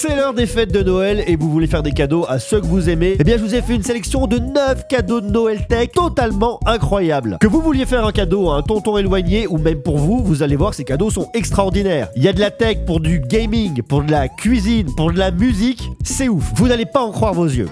C'est l'heure des fêtes de Noël et vous voulez faire des cadeaux à ceux que vous aimez. Eh bien, je vous ai fait une sélection de 9 cadeaux de Noël Tech totalement incroyables. Que vous vouliez faire un cadeau à un tonton éloigné ou même pour vous, vous allez voir que ces cadeaux sont extraordinaires. Il y a de la tech pour du gaming, pour de la cuisine, pour de la musique. C'est ouf. Vous n'allez pas en croire vos yeux.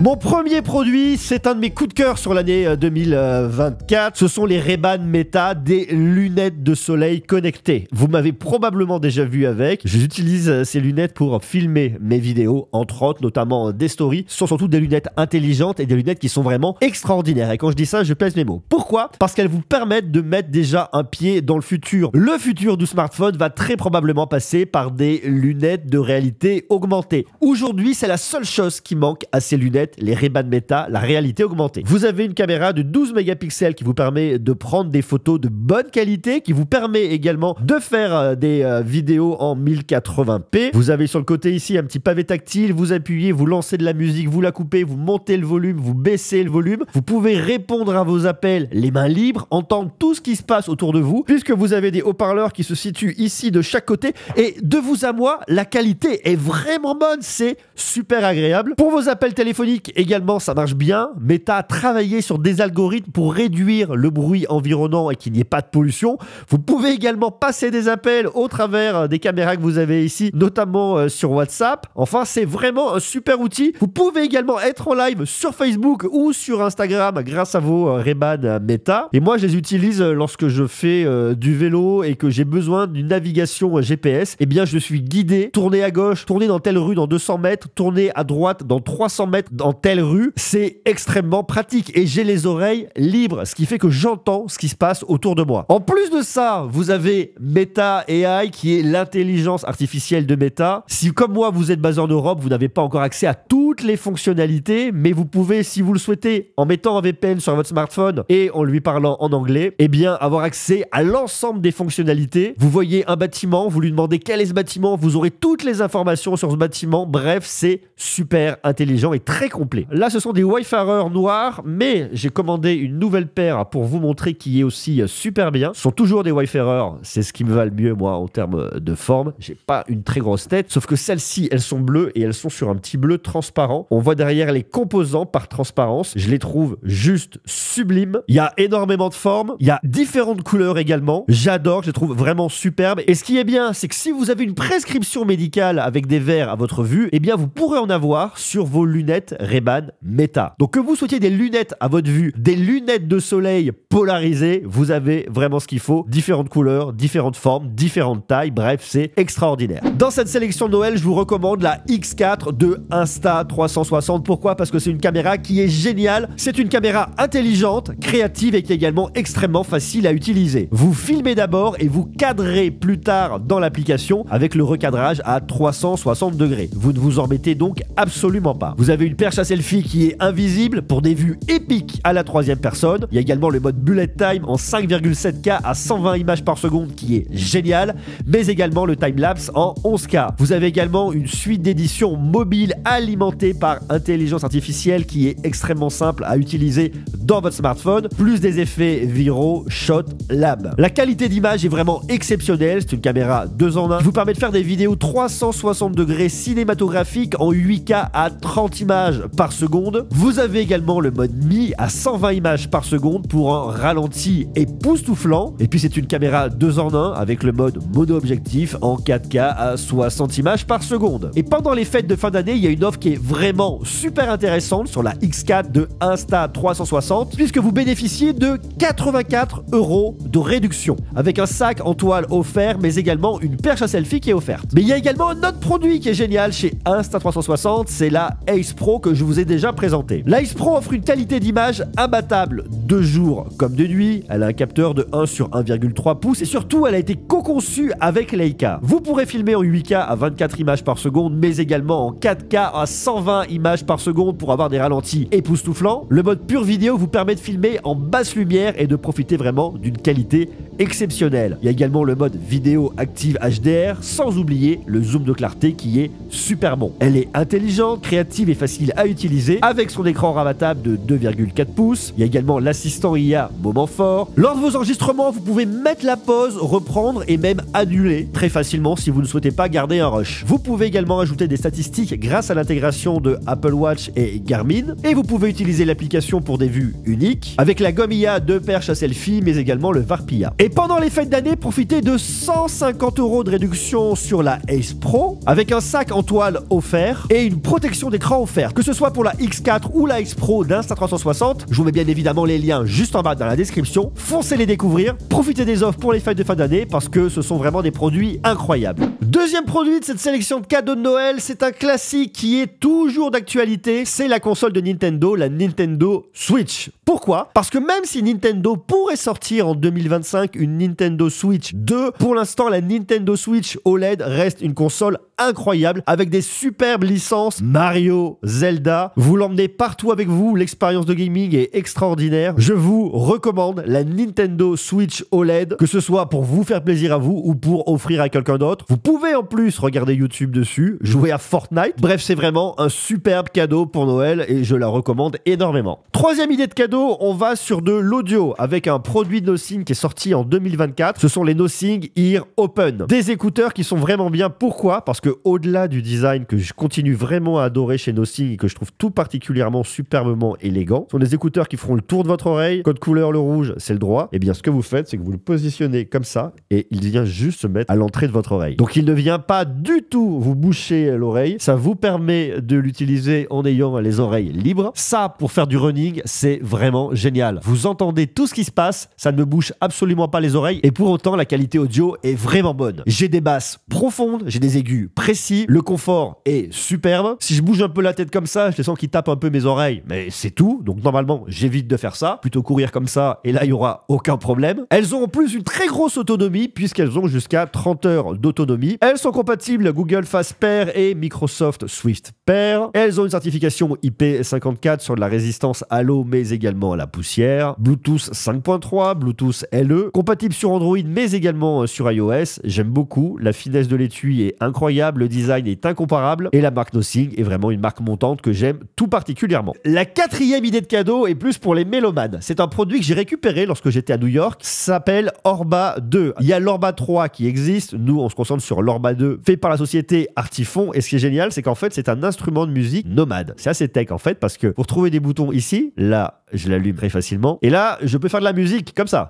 Mon premier produit, c'est un de mes coups de cœur sur l'année 2024. Ce sont les Ray-Ban Meta, des lunettes de soleil connectées. Vous m'avez probablement déjà vu avec. J'utilise ces lunettes pour filmer mes vidéos, entre autres, notamment des stories. Ce sont surtout des lunettes intelligentes et des lunettes qui sont vraiment extraordinaires. Et quand je dis ça, je pèse mes mots. Pourquoi? Parce qu'elles vous permettent de mettre déjà un pied dans le futur. Le futur du smartphone va très probablement passer par des lunettes de réalité augmentée. Aujourd'hui, c'est la seule chose qui manque à ces lunettes, les Ray-Ban Meta, la réalité augmentée. Vous avez une caméra de 12 mégapixels qui vous permet de prendre des photos de bonne qualité, qui vous permet également de faire des vidéos en 1080p. Vous avez sur le côté ici un petit pavé tactile, vous appuyez, vous lancez de la musique, vous la coupez, vous montez le volume, vous baissez le volume. Vous pouvez répondre à vos appels les mains libres, entendre tout ce qui se passe autour de vous, puisque vous avez des haut-parleurs qui se situent ici de chaque côté. Et de vous à moi, la qualité est vraiment bonne, c'est super agréable. Pour vos appels téléphoniques, également, ça marche bien. Meta a travaillé sur des algorithmes pour réduire le bruit environnant et qu'il n'y ait pas de pollution. Vous pouvez également passer des appels au travers des caméras que vous avez ici, notamment sur WhatsApp. Enfin, c'est vraiment un super outil. Vous pouvez également être en live sur Facebook ou sur Instagram grâce à vos Ray-Ban Meta. Et moi, je les utilise lorsque je fais du vélo et que j'ai besoin d'une navigation GPS. Eh bien, je suis guidé. Tournez à gauche, tournez dans telle rue dans 200 mètres, tournez à droite dans 300 mètres dans telle rue. C'est extrêmement pratique et j'ai les oreilles libres, ce qui fait que j'entends ce qui se passe autour de moi. En plus de ça, vous avez Meta AI qui est l'intelligence artificielle de Meta. Si comme moi vous êtes basé en Europe, vous n'avez pas encore accès à toutes les fonctionnalités, mais vous pouvez, si vous le souhaitez, en mettant un VPN sur votre smartphone et en lui parlant en anglais, eh bien avoir accès à l'ensemble des fonctionnalités. Vous voyez un bâtiment, vous lui demandez quel est ce bâtiment, vous aurez toutes les informations sur ce bâtiment. Bref, c'est super intelligent et très complet. Là, ce sont des Wayfarers noirs, mais j'ai commandé une nouvelle paire pour vous montrer qui est aussi super bien. Ce sont toujours des Wayfarers, c'est ce qui me va le mieux, moi, en termes de forme. J'ai pas une très grosse tête, sauf que celles-ci, elles sont bleues et elles sont sur un petit bleu transparent. On voit derrière les composants par transparence. Je les trouve juste sublimes. Il y a énormément de formes. Il y a différentes couleurs également. J'adore, je les trouve vraiment superbes. Et ce qui est bien, c'est que si vous avez une prescription médicale avec des verres à votre vue, eh bien, vous pourrez en avoir sur vos lunettes Ray-Ban Meta. Donc que vous souhaitiez des lunettes à votre vue, des lunettes de soleil polarisées, vous avez vraiment ce qu'il faut. Différentes couleurs, différentes formes, différentes tailles, bref, c'est extraordinaire. Dans cette sélection de Noël, je vous recommande la X4 de Insta360. Pourquoi? Parce que c'est une caméra qui est géniale. C'est une caméra intelligente, créative et qui est également extrêmement facile à utiliser. Vous filmez d'abord et vous cadrez plus tard dans l'application avec le recadrage à 360 degrés. Vous ne vous embêtez donc absolument pas. Vous avez une perche à selfie qui est invisible pour des vues épiques à la troisième personne. Il y a également le mode bullet time en 5,7K à 120 images par seconde qui est génial, mais également le timelapse en 11K. Vous avez également une suite d'édition mobile alimentée par intelligence artificielle qui est extrêmement simple à utiliser dans votre smartphone, plus des effets viraux Shot Lab. La qualité d'image est vraiment exceptionnelle, c'est une caméra 2 en 1 qui vous permet de faire des vidéos 360 degrés cinématographiques en 8K à 30 images par seconde. Vous avez également le mode Mi à 120 images par seconde pour un ralenti époustouflant. Et puis c'est une caméra 2 en 1 avec le mode mono-objectif en 4K à 60 images par seconde. Et pendant les fêtes de fin d'année, il y a une offre qui est vraiment super intéressante sur la X4 de Insta360 puisque vous bénéficiez de 84 € de réduction avec un sac en toile offert mais également une perche à selfie qui est offerte. Mais il y a également un autre produit qui est génial chez Insta360, c'est la Ace Pro que je vous ai déjà présenté. La Ace Pro offre une qualité d'image imbattable de jour comme de nuit. Elle a un capteur de 1 sur 1,3 pouces et surtout elle a été co-conçue avec Leica. Vous pourrez filmer en 8K à 24 images par seconde mais également en 4K à 120 images par seconde pour avoir des ralentis époustouflants. Le mode pure vidéo vous permet de filmer en basse lumière et de profiter vraiment d'une qualité exceptionnelle. Il y a également le mode vidéo active HDR, sans oublier le zoom de clarté qui est super bon. Elle est intelligente, créative et facile à utiliser, avec son écran rabattable de 2,4 pouces. Il y a également l'assistant IA moment fort. Lors de vos enregistrements, vous pouvez mettre la pause, reprendre et même annuler très facilement si vous ne souhaitez pas garder un rush. Vous pouvez également ajouter des statistiques grâce à l'intégration de Apple Watch et Garmin, et vous pouvez utiliser l'application pour des vues uniques, avec la gomme IA de perche à selfie, mais également le Varpia. Et pendant les fêtes d'année, profitez de 150 € de réduction sur la Ace Pro, avec un sac en toile offert et une protection d'écran offerte. Que ce soit pour la X4 ou la X Pro d'Insta360, je vous mets bien évidemment les liens juste en bas dans la description. Foncez les découvrir, profitez des offres pour les fêtes de fin d'année parce que ce sont vraiment des produits incroyables. Deuxième produit de cette sélection de cadeaux de Noël, c'est un classique qui est toujours d'actualité, c'est la console de Nintendo, la Nintendo Switch. Pourquoi? Parce que même si Nintendo pourrait sortir en 2025 une Nintendo Switch 2, pour l'instant la Nintendo Switch OLED reste une console incroyable avec des superbes licences Mario, Zelda. Vous l'emmenez partout avec vous, l'expérience de gaming est extraordinaire. Je vous recommande la Nintendo Switch OLED, que ce soit pour vous faire plaisir à vous ou pour offrir à quelqu'un d'autre. Vous pouvez en plus regarder YouTube dessus, jouer à Fortnite. Bref, c'est vraiment un superbe cadeau pour Noël et je la recommande énormément. Troisième idée de cadeau, on va sur de l'audio avec un produit de Nothing qui est sorti en 2024. Ce sont les Nothing Ear Open. Des écouteurs qui sont vraiment bien. Pourquoi? Parce que au-delà du design que je continue vraiment à adorer chez Nothing et que je trouve tout particulièrement superbement élégant, ce sont des écouteurs qui feront le tour de votre oreille. Code couleur le rouge, c'est le droit. Et bien ce que vous faites, c'est que vous le positionnez comme ça et il vient juste se mettre à l'entrée de votre oreille. Donc il ne vient pas du tout vous boucher l'oreille. Ça vous permet de l'utiliser en ayant les oreilles libres. Ça, pour faire du running, c'est vraiment génial. Vous entendez tout ce qui se passe, ça ne me bouche absolument pas les oreilles et pour autant la qualité audio est vraiment bonne. J'ai des basses profondes, j'ai des aigus précis, le confort est superbe. Si je bouge un peu la tête comme ça, je sens qu'il tape un peu mes oreilles, mais c'est tout. Donc normalement, j'évite de faire ça, plutôt courir comme ça et là il y aura aucun problème. Elles ont en plus une très grosse autonomie puisqu'elles ont jusqu'à 30 heures d'autonomie. Elles sont compatibles Google Fast Pair et Microsoft Swift Pair. Elles ont une certification IP54 sur de la résistance à l'eau mais également à la poussière. Bluetooth 5.3, Bluetooth LE, compatible sur Android mais également sur iOS. J'aime beaucoup, la finesse de l'étui est incroyable, le design est incomparable et la marque Nothing est vraiment une marque montante que j'aime tout particulièrement. La quatrième idée de cadeau est plus pour les mélomanes. C'est un produit que j'ai récupéré lorsque j'étais à New York, ça s'appelle Orba 2. Il y a l'Orba 3 qui existe, nous on se concentre sur l'Orba 2 fait par la société Artifon et ce qui est génial c'est qu'en fait c'est un instrument de musique nomade. C'est assez tech en fait parce que pour trouver des boutons ici, là je l'allume très facilement et là je peux faire de la musique comme ça.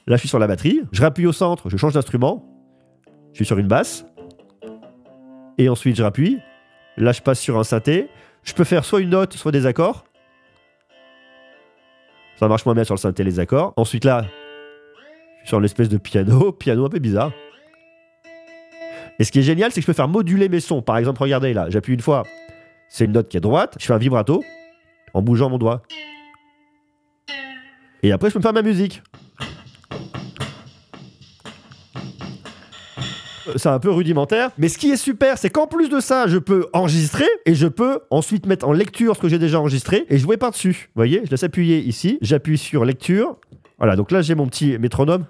Là je suis sur la batterie, je rappuie au centre, je change d'instrument, je suis sur une basse et ensuite je rappuie, là je passe sur un synthé, je peux faire soit une note soit des accords. Ça marche moins bien sur le synthé les accords. Ensuite là, je suis sur l'espèce de piano un peu bizarre. Et ce qui est génial, c'est que je peux faire moduler mes sons. Par exemple, regardez là, j'appuie une fois, c'est une note qui est droite, je fais un vibrato en bougeant mon doigt. Et après, je peux me faire ma musique. C'est un peu rudimentaire, mais ce qui est super, c'est qu'en plus de ça, je peux enregistrer et je peux ensuite mettre en lecture ce que j'ai déjà enregistré et jouer par-dessus. Vous voyez, je laisse appuyer ici, j'appuie sur lecture. Voilà, donc là, j'ai mon petit métronome.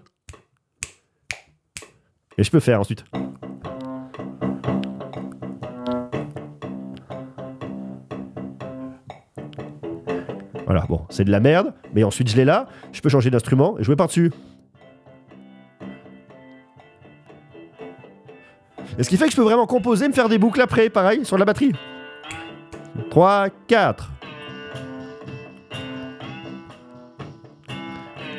Et je peux faire ensuite. Voilà, bon, c'est de la merde, mais ensuite je l'ai là, je peux changer d'instrument et jouer par-dessus. Et ce qui fait que je peux vraiment composer, me faire des boucles après, pareil, sur la batterie. 3, 4.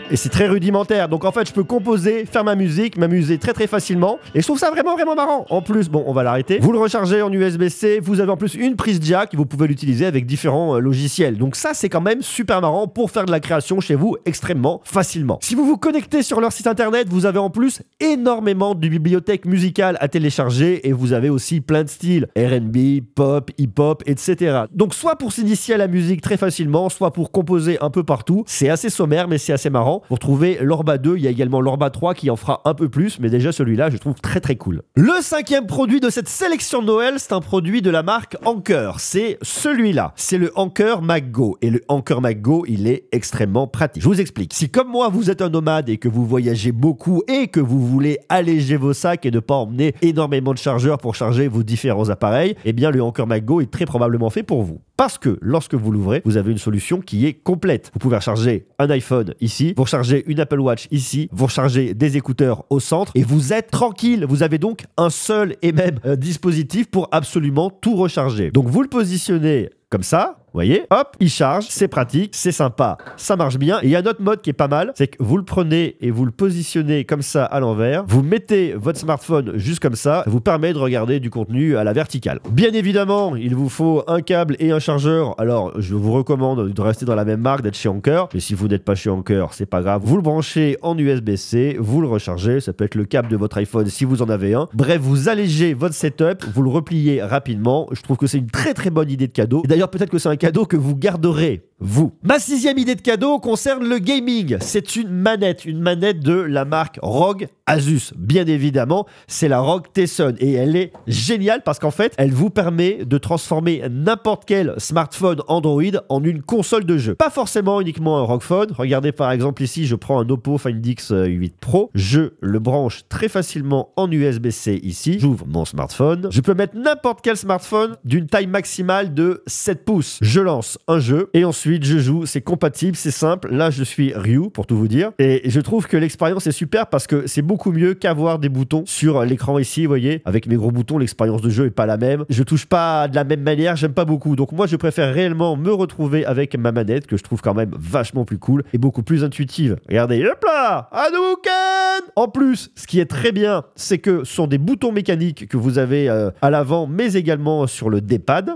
Et c'est très rudimentaire, donc en fait je peux composer, faire ma musique, m'amuser très très facilement. Et je trouve ça vraiment vraiment marrant. En plus, bon on va l'arrêter. Vous le rechargez en USB-C, vous avez en plus une prise jack et vous pouvez l'utiliser avec différents logiciels. Donc ça c'est quand même super marrant pour faire de la création chez vous extrêmement facilement. Si vous vous connectez sur leur site internet, vous avez en plus énormément de bibliothèques musicales à télécharger et vous avez aussi plein de styles. R&B, pop, hip-hop, etc. Donc soit pour s'initier à la musique très facilement, soit pour composer un peu partout. C'est assez sommaire mais c'est assez marrant. différents. Vous retrouvez l'Orba 2, il y a également l'Orba 3 qui en fera un peu plus, mais déjà celui-là, je trouve très très cool. Le cinquième produit de cette sélection de Noël, c'est un produit de la marque Anker. C'est celui-là. C'est le Anker MagGo. Et le Anker MagGo, il est extrêmement pratique. Je vous explique. Si comme moi, vous êtes un nomade et que vous voyagez beaucoup et que vous voulez alléger vos sacs et ne pas emmener énormément de chargeurs pour charger vos différents appareils, eh bien le Anker MagGo est très probablement fait pour vous. Parce que lorsque vous l'ouvrez, vous avez une solution qui est complète. Vous pouvez recharger un iPhone ici, vous rechargez une Apple Watch ici, vous rechargez des écouteurs au centre et vous êtes tranquille. Vous avez donc un seul et même dispositif pour absolument tout recharger. Donc vous le positionnez comme ça, vous voyez, hop, il charge, c'est pratique, c'est sympa, ça marche bien. Et il y a un autre mode qui est pas mal, c'est que vous le prenez et vous le positionnez comme ça à l'envers, vous mettez votre smartphone juste comme ça, ça vous permet de regarder du contenu à la verticale. Bien évidemment, il vous faut un câble et un chargeur. Alors, je vous recommande de rester dans la même marque, d'être chez Anker, mais si vous n'êtes pas chez Anker, c'est pas grave. Vous le branchez en USB-C, vous le rechargez, ça peut être le câble de votre iPhone si vous en avez un. Bref, vous allégez votre setup, vous le repliez rapidement. Je trouve que c'est une très très bonne idée de cadeau. Et d'ailleurs, peut-être que c'est un cadeau que vous garderez, vous. Ma sixième idée de cadeau concerne le gaming. C'est une manette de la marque ROG Asus. Bien évidemment, c'est la ROG Tesson et elle est géniale parce qu'en fait, elle vous permet de transformer n'importe quel smartphone Android en une console de jeu. Pas forcément uniquement un ROG Phone. Regardez par exemple ici, je prends un Oppo Find X 8 Pro. Je le branche très facilement en USB-C ici. J'ouvre mon smartphone. Je peux mettre n'importe quel smartphone d'une taille maximale de 7 pouces. Je lance un jeu et ensuite je joue. C'est compatible, c'est simple. Là, je suis Ryu pour tout vous dire. Et je trouve que l'expérience est super parce que c'est beaucoup mieux qu'avoir des boutons sur l'écran ici. Vous voyez, avec mes gros boutons, l'expérience de jeu est pas la même. Je touche pas de la même manière, j'aime pas beaucoup. Donc moi, je préfère réellement me retrouver avec ma manette que je trouve quand même vachement plus cool et beaucoup plus intuitive. Regardez, hop là, Hadouken! En plus, ce qui est très bien, c'est que ce sont des boutons mécaniques que vous avez à l'avant, mais également sur le D-pad.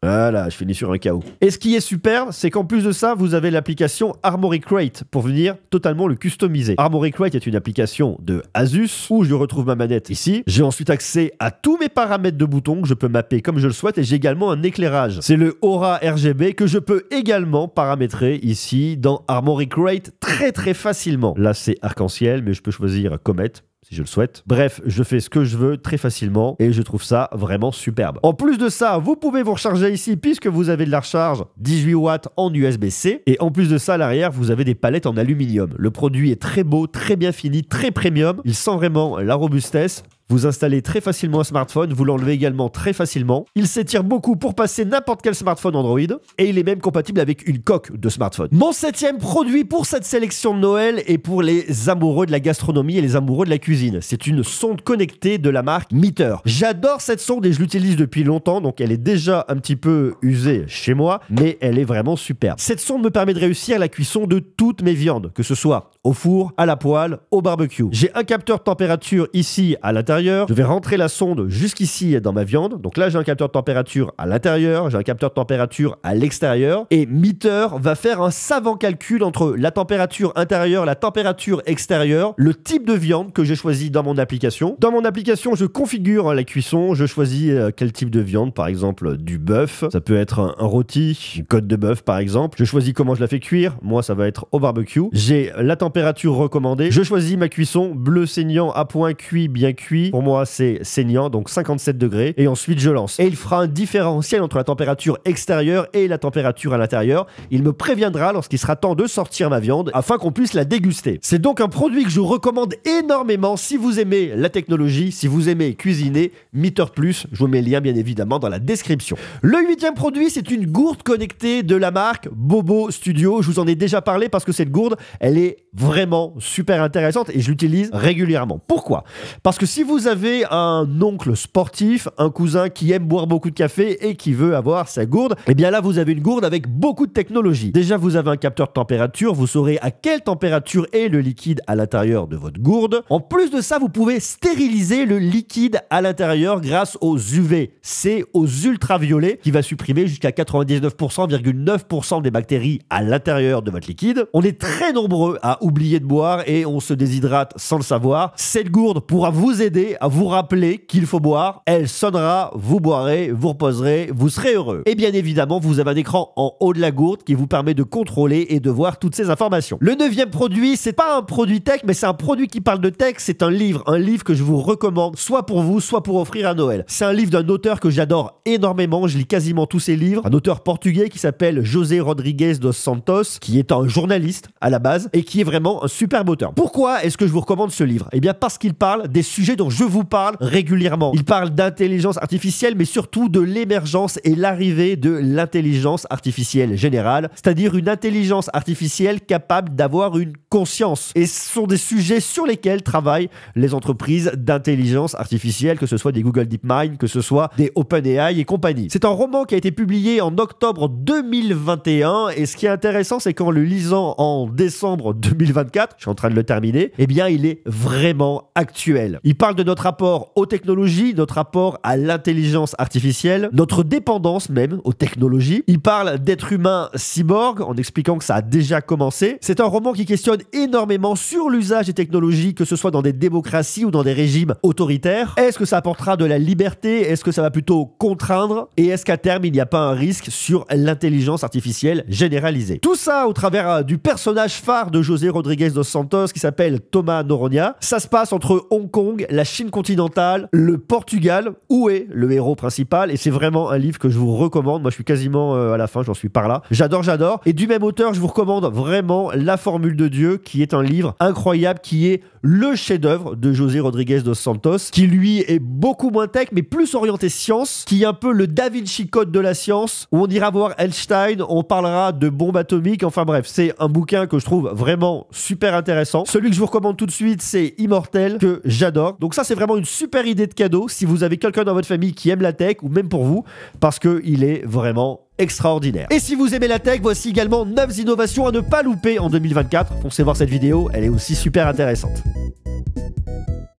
Voilà, je finis sur un KO. Et ce qui est super, c'est qu'en plus de ça, vous avez l'application Armoury Crate pour venir totalement le customiser. Armoury Crate est une application de Asus où je retrouve ma manette ici. J'ai ensuite accès à tous mes paramètres de boutons que je peux mapper comme je le souhaite et j'ai également un éclairage. C'est le Aura RGB que je peux également paramétrer ici dans Armoury Crate très très facilement. Là, c'est arc-en-ciel, mais je peux choisir Comet si je le souhaite. Bref, je fais ce que je veux très facilement et je trouve ça vraiment superbe. En plus de ça, vous pouvez vous recharger ici puisque vous avez de la recharge 18 watts en USB-C et en plus de ça, à l'arrière, vous avez des palettes en aluminium. Le produit est très beau, très bien fini, très premium. Il sent vraiment la robustesse. Vous installez très facilement un smartphone, vous l'enlevez également très facilement. Il s'étire beaucoup pour passer n'importe quel smartphone Android et il est même compatible avec une coque de smartphone. Mon septième produit pour cette sélection de Noël est pour les amoureux de la gastronomie et les amoureux de la cuisine. C'est une sonde connectée de la marque Meater. J'adore cette sonde et je l'utilise depuis longtemps, donc elle est déjà un petit peu usée chez moi, mais elle est vraiment superbe. Cette sonde me permet de réussir la cuisson de toutes mes viandes, que ce soit au four, à la poêle, au barbecue. J'ai un capteur de température ici à l'intérieur. Je vais rentrer la sonde jusqu'ici dans ma viande. Donc là, j'ai un capteur de température à l'intérieur, j'ai un capteur de température à l'extérieur. Et Meater va faire un savant calcul entre la température intérieure, la température extérieure, le type de viande que j'ai choisi dans mon application. Dans mon application, je configure la cuisson. Je choisis quel type de viande, par exemple du bœuf. Ça peut être un rôti, une côte de bœuf par exemple. Je choisis comment je la fais cuire. Moi, ça va être au barbecue. J'ai la température recommandée. Je choisis ma cuisson bleu saignant à point cuit, bien cuit. Pour moi, c'est saignant, donc 57 degrés. Et ensuite, je lance. Et il fera un différentiel entre la température extérieure et la température à l'intérieur. Il me préviendra lorsqu'il sera temps de sortir ma viande afin qu'on puisse la déguster. C'est donc un produit que je vous recommande énormément si vous aimez la technologie, si vous aimez cuisiner. Meater Plus, je vous mets le lien bien évidemment dans la description. Le huitième produit, c'est une gourde connectée de la marque Bobo Studio. Je vous en ai déjà parlé parce que cette gourde, elle est vraiment super intéressante et je l'utilise régulièrement. Pourquoi? Parce que si vous avez un oncle sportif, un cousin qui aime boire beaucoup de café et qui veut avoir sa gourde, eh bien là, vous avez une gourde avec beaucoup de technologie. Déjà, vous avez un capteur de température, vous saurez à quelle température est le liquide à l'intérieur de votre gourde. En plus de ça, vous pouvez stériliser le liquide à l'intérieur grâce aux UVC, aux ultraviolets, qui va supprimer jusqu'à 99,9% des bactéries à l'intérieur de votre liquide. On est très nombreux à oublier oublier de boire et on se déshydrate sans le savoir. Cette gourde pourra vous aider à vous rappeler qu'il faut boire. Elle sonnera, vous boirez, vous reposerez, vous serez heureux. Et bien évidemment, vous avez un écran en haut de la gourde qui vous permet de contrôler et de voir toutes ces informations. Le 9e produit, c'est pas un produit tech, mais c'est un produit qui parle de tech. C'est un livre que je vous recommande, soit pour vous, soit pour offrir à Noël. C'est un livre d'un auteur que j'adore énormément. Je lis quasiment tous ses livres. Un auteur portugais qui s'appelle José Rodrigues dos Santos, qui est un journaliste à la base et qui est vraiment un superbe auteur. Pourquoi est-ce que je vous recommande ce livre? Eh bien parce qu'il parle des sujets dont je vous parle régulièrement. Il parle d'intelligence artificielle, mais surtout de l'émergence et l'arrivée de l'intelligence artificielle générale, c'est-à-dire une intelligence artificielle capable d'avoir une conscience. Et ce sont des sujets sur lesquels travaillent les entreprises d'intelligence artificielle, que ce soit des Google DeepMind, que ce soit des OpenAI et compagnie. C'est un roman qui a été publié en octobre 2021 et ce qui est intéressant, c'est qu'en le lisant en décembre 2024, je suis en train de le terminer, eh bien il est vraiment actuel. Il parle de notre rapport aux technologies, notre rapport à l'intelligence artificielle, notre dépendance même aux technologies. Il parle d'être humain cyborg en expliquant que ça a déjà commencé. C'est un roman qui questionne énormément sur l'usage des technologies, que ce soit dans des démocraties ou dans des régimes autoritaires. Est-ce que ça apportera de la liberté? Est-ce que ça va plutôt contraindre? Et est-ce qu'à terme, il n'y a pas un risque sur l'intelligence artificielle généralisée? Tout ça au travers du personnage phare de José Rodrigues dos Santos qui s'appelle Thomas Noronha. Ça se passe entre Hong Kong, la Chine continentale, le Portugal, où est le héros principal. Et c'est vraiment un livre que je vous recommande. Moi, je suis quasiment à la fin, j'en suis par là. J'adore, j'adore. Et du même auteur, je vous recommande vraiment La Formule de Dieu, qui est un livre incroyable, qui est le chef-d'œuvre de José Rodrigues dos Santos, qui lui est beaucoup moins tech, mais plus orienté science, qui est un peu le Da Vinci Code de la science, où on ira voir Einstein, on parlera de bombes atomiques, enfin bref, c'est un bouquin que je trouve vraiment super intéressant. Celui que je vous recommande tout de suite, c'est Immortel, que j'adore. Donc ça, c'est vraiment une super idée de cadeau si vous avez quelqu'un dans votre famille qui aime la tech, ou même pour vous, parce qu'il est vraiment extraordinaire. Et si vous aimez la tech, voici également 9 innovations à ne pas louper en 2024. Foncez voir cette vidéo, elle est aussi super intéressante.